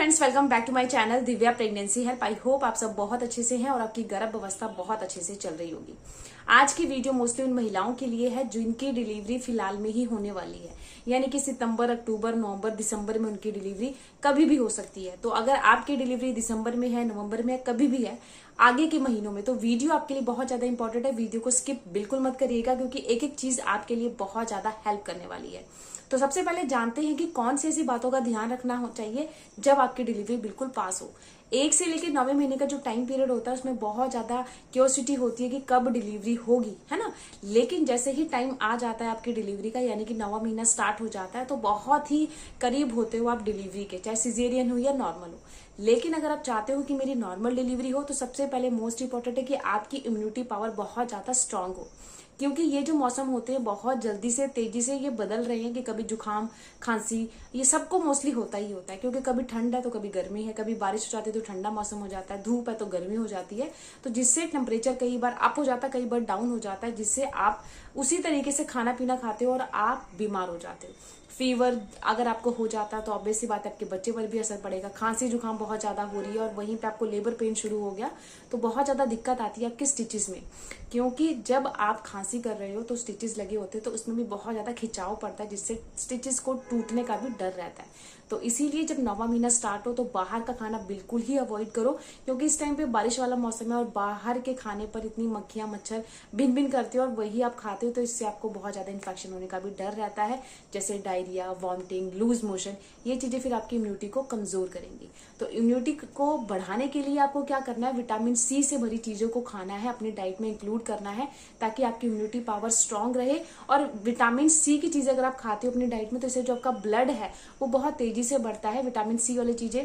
Friends, welcome back to my channel Divya pregnancy help. I hope आप सब बहुत अच्छे से हैं और आपकी गर्भ अवस्था बहुत अच्छे से चल रही होगी। आज की वीडियो मोस्टली उन महिलाओं के लिए है जिनकी डिलीवरी फिलहाल में ही होने वाली है, यानी कि सितंबर, अक्टूबर, नवंबर, दिसंबर में उनकी डिलीवरी कभी भी हो सकती है। तो अगर आपकी डिलीवरी दिसंबर में है, नवंबर में है, कभी भी है आगे के महीनों में, तो वीडियो आपके लिए बहुत ज्यादा इंपॉर्टेंट है। वीडियो को स्किप बिल्कुल मत करिएगा क्योंकि एक एक चीज आपके लिए बहुत ज्यादा हेल्प करने वाली है। तो सबसे पहले जानते हैं कि कौन सी ऐसी बातों का ध्यान रखना चाहिए जब आपकी डिलीवरी बिल्कुल पास हो। 1 से लेकर 9वें महीने का जो टाइम पीरियड होता है उसमें बहुत ज्यादा क्यूरियोसिटी होती है कि कब डिलीवरी होगी, है ना। लेकिन जैसे ही टाइम आ जाता है आपकी डिलीवरी का, यानी कि 9वां महीना स्टार्ट हो जाता है, तो बहुत ही करीब होते हो आप डिलीवरी के, चाहे सिजेरियन हो या नॉर्मल हो। लेकिन अगर आप चाहते हो कि मेरी नॉर्मल डिलीवरी हो, तो सबसे पहले मोस्ट इंपॉर्टेंट है कि आपकी इम्यूनिटी पावर बहुत ज्यादा स्ट्रांग हो, क्योंकि ये जो मौसम होते हैं बहुत जल्दी से तेजी से ये बदल रहे हैं कि कभी जुकाम, खांसी, ये सबको मोस्टली होता ही होता है। क्योंकि कभी ठंड है तो कभी गर्मी है, कभी बारिश हो जाती है तो ठंडा मौसम हो जाता है, धूप है तो गर्मी हो जाती है। तो जिससे टेम्परेचर कई बार अप हो जाता है, कई बार डाउन हो जाता है, जिससे आप उसी तरीके से खाना पीना खाते हो और आप बीमार हो जाते हो। फीवर अगर आपको हो जाता है तो ऑब्वियस सी बात है आपके बच्चे पर भी असर पड़ेगा। खांसी जुकाम बहुत ज्यादा हो रही है और वहीं पे आपको लेबर पेन शुरू हो गया तो बहुत ज्यादा दिक्कत आती है आपके स्टिचेस में, क्योंकि जब आप खांसी कर रहे हो तो स्टिचेस लगे होते हैं तो उसमें भी बहुत ज्यादा खिंचाव पड़ता है, जिससे स्टिचेस को टूटने का भी डर रहता है। तो इसीलिए जब 9वां महीना स्टार्ट हो तो बाहर का खाना बिल्कुल ही अवॉइड करो, क्योंकि इस टाइम पे बारिश वाला मौसम है और बाहर के खाने पर इतनी मक्खियां मच्छर भिन भिन करते हो और वही आप खाते हो, तो इससे आपको बहुत ज्यादा इन्फेक्शन होने का भी डर रहता है, जैसे डायरिया, वॉमिटिंग, लूज मोशन। ये चीजें फिर आपकी इम्यूनिटी को कमजोर करेंगी। तो इम्यूनिटी को बढ़ाने के लिए आपको क्या करना है, विटामिन सी से भरी चीजों को खाना है, अपनी डाइट में इंक्लूड करना है, ताकि आपकी इम्यूनिटी पावर स्ट्रांग रहे। और विटामिन सी की चीजें अगर आप खाते हो अपनी डाइट में तो इससे जो आपका ब्लड है वो बहुत तेजी से बढ़ता है। विटामिन सी वाली चीजें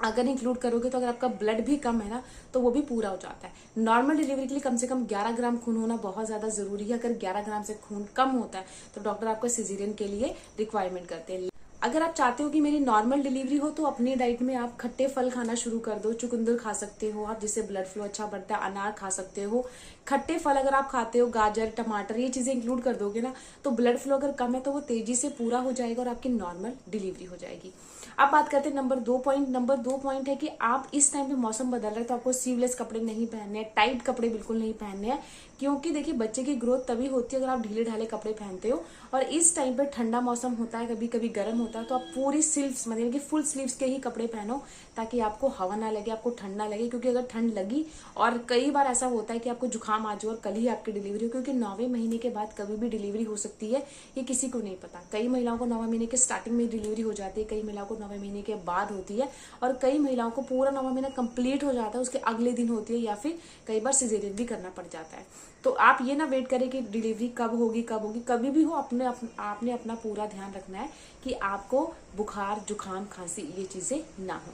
अगर इंक्लूड करोगे तो अगर आपका ब्लड भी कम है ना तो वो भी पूरा हो जाता है। नॉर्मल डिलीवरी के लिए कम से कम 11 ग्राम खून होना बहुत ज्यादा जरूरी है। अगर 11 ग्राम से खून कम होता है तो डॉक्टर आपको सिजेरियन के लिए रिक्वायरमेंट करते हैं। अगर आप चाहते हो कि मेरी नॉर्मल डिलीवरी हो तो अपनी डाइट में आप खट्टे फल खाना शुरू कर दो। चुकंदर खा सकते हो आप, जिससे ब्लड फ्लो अच्छा बढ़ता है। अनार खा सकते हो। खट्टे फल अगर आप खाते हो, गाजर, टमाटर, ये चीजें इंक्लूड कर दोगे ना तो ब्लड फ्लो अगर कम है तो वो तेजी से पूरा हो जाएगा और आपकी नॉर्मल डिलीवरी हो जाएगी। अब बात करते हैं नंबर 2 पॉइंट। नंबर 2 पॉइंट है कि आप इस टाइम पे मौसम बदल रहा है तो आपको स्लीवलेस कपड़े नहीं पहनने हैं, टाइट कपड़े बिल्कुल नहीं पहनने हैं, क्योंकि देखिए बच्चे की ग्रोथ तभी होती है अगर आप ढीले ढाले कपड़े पहनते हो। और इस टाइम पे ठंडा मौसम होता है, कभी कभी गर्म होता है, तो आप पूरी स्लीव्स मतलब कि फुल स्लीव्स के ही कपड़े पहनो, ताकि आपको हवा ना लगे, आपको ठंड ना लगे। क्योंकि अगर ठंड लगी, और कई बार ऐसा होता है कि आपको जुकाम आ जाए और कल ही आपकी डिलीवरी हो, क्योंकि 9वें महीने के बाद कभी भी डिलीवरी हो सकती है, ये किसी को नहीं पता। कई महिलाओं को 9वें महीने के स्टार्टिंग में डिलीवरी हो जाती है, कई महिलाओं को 9वें महीने के बाद होती है, और कई महिलाओं को पूरा 9वां महीना कंप्लीट हो जाता है उसके अगले दिन होती है, या फिर कई बार सिजेरियन भी करना पड़ जाता है। तो आप ये ना वेट करें कि डिलीवरी कब होगी कब होगी, कभी भी हो आपने अपना पूरा ध्यान रखना है कि आपको बुखार, जुकाम, खांसी ये चीजें ना हो।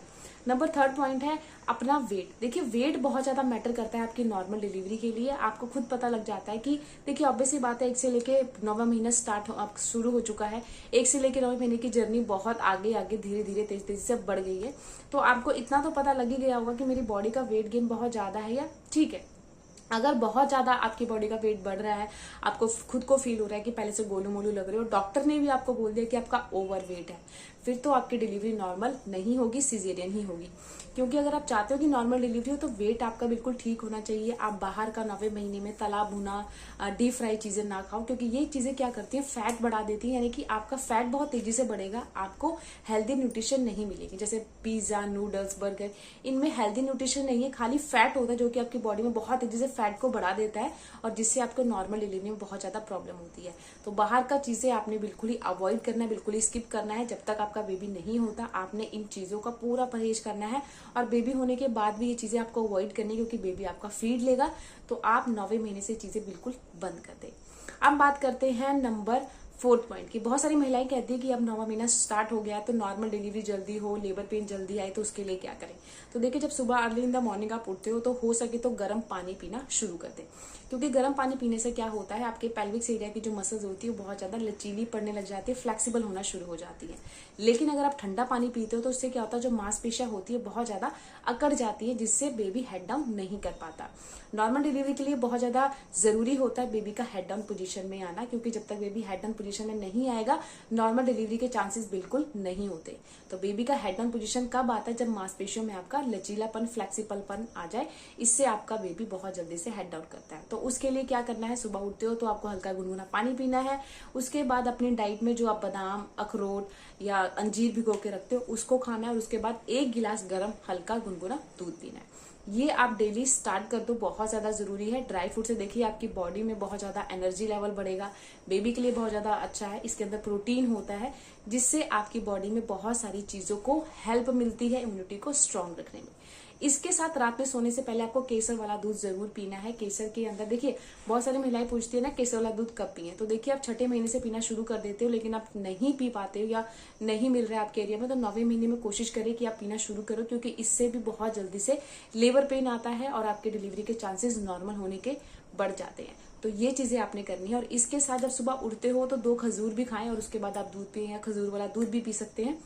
नंबर 3 पॉइंट है अपना वेट। देखिए वेट बहुत ज्यादा मैटर करता है आपकी नॉर्मल डिलीवरी के लिए। आपको खुद पता लग जाता है कि देखिए ऑब्वियसली बात है, 1 से लेके 9वां महीना अब शुरू हो चुका है। 1 से लेके 9वें महीने की जर्नी बहुत आगे आगे धीरे धीरे तेज तेजी से बढ़ गई है। तो आपको इतना तो पता लग ही गया होगा कि मेरी बॉडी का वेट गेन बहुत ज्यादा है या ठीक है। अगर बहुत ज्यादा आपकी बॉडी का वेट बढ़ रहा है, आपको खुद को फील हो रहा है कि पहले से गोलू मोलू लग रहे हो, डॉक्टर ने भी आपको बोल दिया कि आपका ओवर वेट है, फिर तो आपकी डिलीवरी नॉर्मल नहीं होगी, सिजेरियन ही होगी। क्योंकि अगर आप चाहते हो कि नॉर्मल डिलीवरी हो तो वेट आपका बिल्कुल ठीक होना चाहिए। आप बाहर का 9वें महीने में तला भुना, डीप फ्राई चीजें ना खाओ, क्योंकि ये चीजें क्या करती है, फैट बढ़ा देती है, यानी कि आपका फैट बहुत तेजी से बढ़ेगा, आपको हेल्दी न्यूट्रिशन नहीं मिलेगी। जैसे पिज्जा, नूडल्स, बर्गर, इनमें हेल्दी न्यूट्रिशन नहीं है, खाली फैट होता है जो कि आपकी बॉडी में बहुत तेजी से फैट को बढ़ा देता है, और जिससे आपको नॉर्मल डिलीवरी में बहुत ज्यादा प्रॉब्लम होती है। तो बाहर का चीजें आपने बिल्कुल ही अवॉइड करना है, बिल्कुल ही स्किप करना है। जब तक आपका बेबी नहीं होता आपने इन चीजों का पूरा परहेज करना है, और बेबी होने के बाद भी ये चीजें आपको अवॉइड करनी है, क्योंकि बेबी आपका फीड लेगा। तो आप 9वें महीने से चीजें बिल्कुल बंद कर दें। अब बात करते हैं नंबर 4 पॉइंट की। बहुत सारी महिलाएं कहती है कि अब 9वां महीना स्टार्ट हो गया है तो नॉर्मल डिलीवरी जल्दी हो, लेबर पेन जल्दी आए, तो उसके लिए क्या करें। तो देखिए जब सुबह अर्ली इन द मॉर्निंग आप उठते हो तो हो सके तो गर्म पानी पीना शुरू कर दें, क्योंकि गर्म पानी पीने से क्या होता है, आपके पेल्विक एरिया की जो मसल्स होती है वो बहुत ज्यादा लचीली पड़ने लग जाती है, फ्लेक्सिबल होना शुरू हो जाती है। लेकिन अगर आप ठंडा पानी पीते हो तो उससे क्या होता है, जो मांसपेशियां होती है बहुत ज्यादा अकड़ जाती है, जिससे बेबी हेड डाउन नहीं कर पाता। नॉर्मल डिलीवरी के लिए बहुत ज्यादा जरूरी होता है बेबी का हेड डाउन पोजीशन में आना, क्योंकि जब तक बेबी हेड डाउन पोजीशन में नहीं आएगा, नॉर्मल डिलीवरी के चांसेस बिल्कुल नहीं होते। तो बेबी का हेड डाउन पोजीशन कब आता है? जब मांसपेशियों में आपका लचीलापन, फ्लेक्सिबलपन आ जाए, इससे आपका बेबी बहुत जल्दी से हेड डाउन करता है। तो उसके लिए क्या करना है? सुबह उठते हो तो आपको हल्का गुनगुना पानी पीना है। उसके बाद अपनी डाइट में जो आप बादाम, अखरोट या अंजीर भिगो के रखते हो उसको खाना है, और उसके बाद 1 गिलास गर्म हल्का गुनगुना दूध पीना है। ये आप डेली स्टार्ट कर दो, बहुत ज्यादा जरूरी है। ड्राई फ्रूट से देखिए आपकी बॉडी में बहुत ज्यादा एनर्जी लेवल बढ़ेगा, बेबी के लिए बहुत ज्यादा अच्छा है। इसके अंदर प्रोटीन होता है जिससे आपकी बॉडी में बहुत सारी चीजों को हेल्प मिलती है इम्यूनिटी को स्ट्रांग रखने में। इसके साथ रात में सोने से पहले आपको केसर वाला दूध जरूर पीना है। केसर के अंदर देखिए बहुत सारी महिलाएं पूछती है ना केसर वाला दूध कब पिए, तो देखिए आप 6ठे महीने से पीना शुरू कर देते हो लेकिन आप नहीं पी पाते हो या नहीं मिल रहा है आपके एरिया में, तो 9वें महीने में कोशिश करें कि आप पीना शुरू करो, क्योंकि इससे भी बहुत जल्दी से लेबर पेन आता है और आपके डिलीवरी के चांसेस नॉर्मल होने के बढ़ जाते हैं। तो ये चीजें आपने करनी है। और इसके साथ जब सुबह उठते हो तो 2 खजूर भी खाएं और उसके बाद आप दूध पिए, या खजूर वाला दूध भी पी सकते हैं,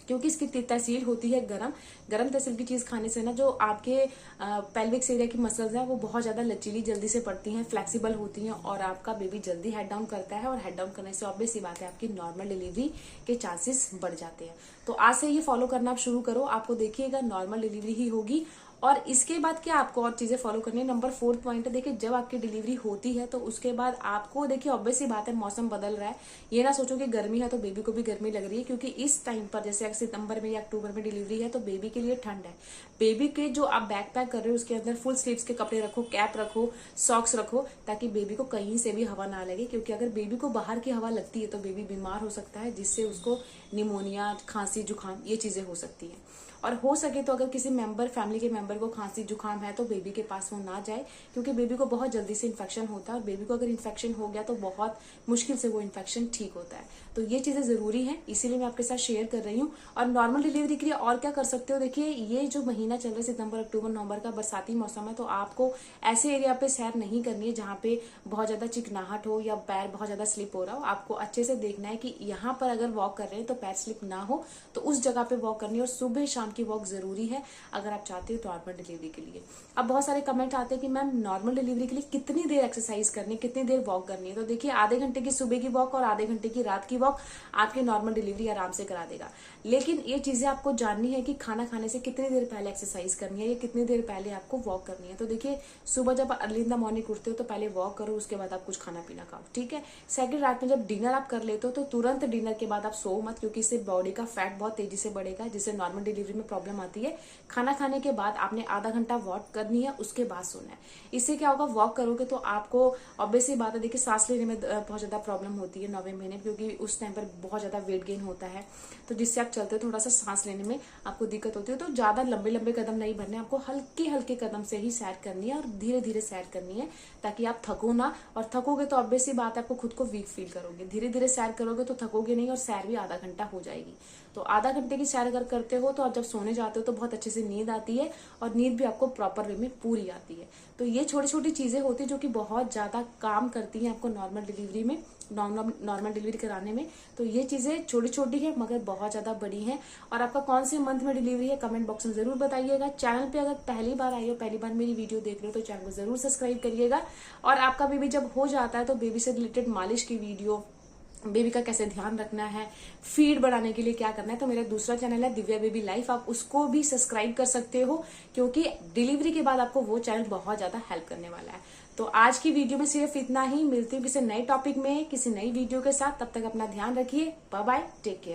क्योंकि इसकी तहसील होती है गरम तहसील की चीज खाने से ना जो आपके पेल्विक एरिया की मसल्स है वो बहुत ज्यादा लचीली जल्दी से पड़ती हैं, फ्लेक्सिबल होती हैं, और आपका बेबी जल्दी हेड डाउन करता है। और हेड डाउन करने से ऑब्वियस सी बात है आपकी नॉर्मल डिलीवरी के चांसेस बढ़ जाते हैं। तो आज से ये फॉलो करना आप शुरू करो, आपको देखिएगा नॉर्मल डिलीवरी ही होगी। और इसके बाद क्या आपको और चीजें फॉलो करनी है? नंबर 4 पॉइंट है, देखिए जब आपकी डिलीवरी होती है तो उसके बाद आपको देखिए ऑब्वियस सी बात है मौसम बदल रहा है, ये ना सोचो कि गर्मी है तो बेबी को भी गर्मी लग रही है, क्योंकि इस टाइम पर जैसे सितंबर में या अक्टूबर में डिलीवरी है तो बेबी के लिए ठंड है। बेबी के जो आप बैग पैक कर रहे हो उसके अंदर फुल स्लीव्स के कपड़े रखो, कैप रखो, सॉक्स रखो, ताकि बेबी को कहीं से भी हवा ना लगे, क्योंकि अगर बेबी को बाहर की हवा लगती है तो बेबी बीमार हो सकता है, जिससे उसको निमोनिया, खांसी, जुकाम ये चीजें हो सकती है। और हो सके तो अगर किसी फैमिली के मेंबर को खांसी जुकाम है तो बेबी के पास वो ना जाए, क्योंकि बेबी को बहुत जल्दी से इन्फेक्शन होता है, और बेबी को अगर इन्फेक्शन हो गया तो बहुत मुश्किल से वो इन्फेक्शन ठीक होता है। तो ये चीजें जरूरी है, इसीलिए मैं आपके साथ शेयर कर रही हूँ। और नॉर्मल डिलीवरी के लिए और क्या कर सकते हो? देखिए ये जो महीना चल रहा है सितंबर, अक्टूबर, नवंबर का बरसाती मौसम है, तो आपको ऐसे एरिया पे सैर नहीं करनी है जहाँ पे बहुत ज्यादा चिकनाहट हो या पैर बहुत ज्यादा स्लिप हो रहा हो। आपको अच्छे से देखना है कि यहाँ पर अगर वॉक कर रहे हैं तो पैर स्लिप ना हो, तो उस जगह पे वॉक करनी है। और सुबह शाम की वॉक जरूरी है अगर आप चाहते हो नॉर्मल डिलीवरी के लिए। अब बहुत सारे कमेंट आते हैं कि मैम नॉर्मल डिलीवरी के लिए कितनी देर एक्सरसाइज करनी है, कितनी देर वॉक करनी है? तो देखिए आधे घंटे की सुबह की वॉक और आधे घंटे की रात की वॉक आपकी नॉर्मल डिलीवरी आराम से करा देगा। लेकिन ये चीजें आपको जाननी है कि खाना खाने से कितनी देर पहले एक्सरसाइज करनी है या कितनी देर पहले आपको वॉक करनी है। तो देखिए सुबह जब अर्ली इन द मॉर्निंग उठते हो तो पहले वॉक करो, उसके बाद आप कुछ खाना पीना खाओ, ठीक है। सेकंड, रात में जब डिनर आप कर लेते हो तो तुरंत डिनर के बाद आप सो मत, क्योंकि इससे बॉडी का फैट बहुत तेजी से बढ़ेगा, जिससे नॉर्मल डिलीवरी में प्रॉब्लम आती है। खाना खाने के बाद आपने आधा घंटा वॉक करनी है, उसके बाद सोना है। इससे क्या होगा? वॉक करोगे तो आपको ऑब्वियसली बात है, देखिए सांस लेने में बहुत ज्यादा प्रॉब्लम होती है 9वें महीने, क्योंकि उस टाइम पर बहुत ज्यादा वेट गेन होता है, तो जिससे आप चलते हो थोड़ा सा सांस लेने में आपको दिक्कत होती है। तो ज्यादा लंबे लंबे कदम नहीं भरने, आपको हल्के हल्के कदम से ही सैर करनी है और धीरे धीरे सैर करनी है, ताकि आप थको ना। और थकोगे तो ऑब्वियसली बात है आपको खुद को वीक फील करोगे। धीरे धीरे सैर करोगे तो थकोगे नहीं, और सैर भी आधा घंटा हो जाएगी। तो आधा घंटे की सैर अगर करते हो तो आप जब सोने जाते हो तो बहुत अच्छे से नींद आती है, और नींद भी आपको प्रॉपर वे में पूरी आती है। तो ये छोटी छोटी चीजें होती है जो कि बहुत ज्यादा काम करती हैं आपको नॉर्मल डिलीवरी में, नॉर्मल डिलीवरी कराने में। तो ये चीजें छोटी छोटी है मगर बहुत ज्यादा बड़ी हैं। और आपका कौन से मंथ में डिलीवरी है कमेंट बॉक्स में जरूर बताइएगा। चैनल पे अगर पहली बार आई हो, पहली बार मेरी वीडियो देख रहे हो, तो चैनल को जरूर सब्सक्राइब करिएगा। और आपका बेबी जब हो जाता है तो बेबी से रिलेटेड मालिश की वीडियो, बेबी का कैसे ध्यान रखना है, फीड बढ़ाने के लिए क्या करना है, तो मेरा दूसरा चैनल है दिव्या बेबी लाइफ, आप उसको भी सब्सक्राइब कर सकते हो, क्योंकि डिलीवरी के बाद आपको वो चैनल बहुत ज्यादा हेल्प करने वाला है। तो आज की वीडियो में सिर्फ इतना ही। मिलती हूँ किसी नए टॉपिक में, किसी नई वीडियो के साथ। तब तक अपना ध्यान रखिए। Bye bye, take care.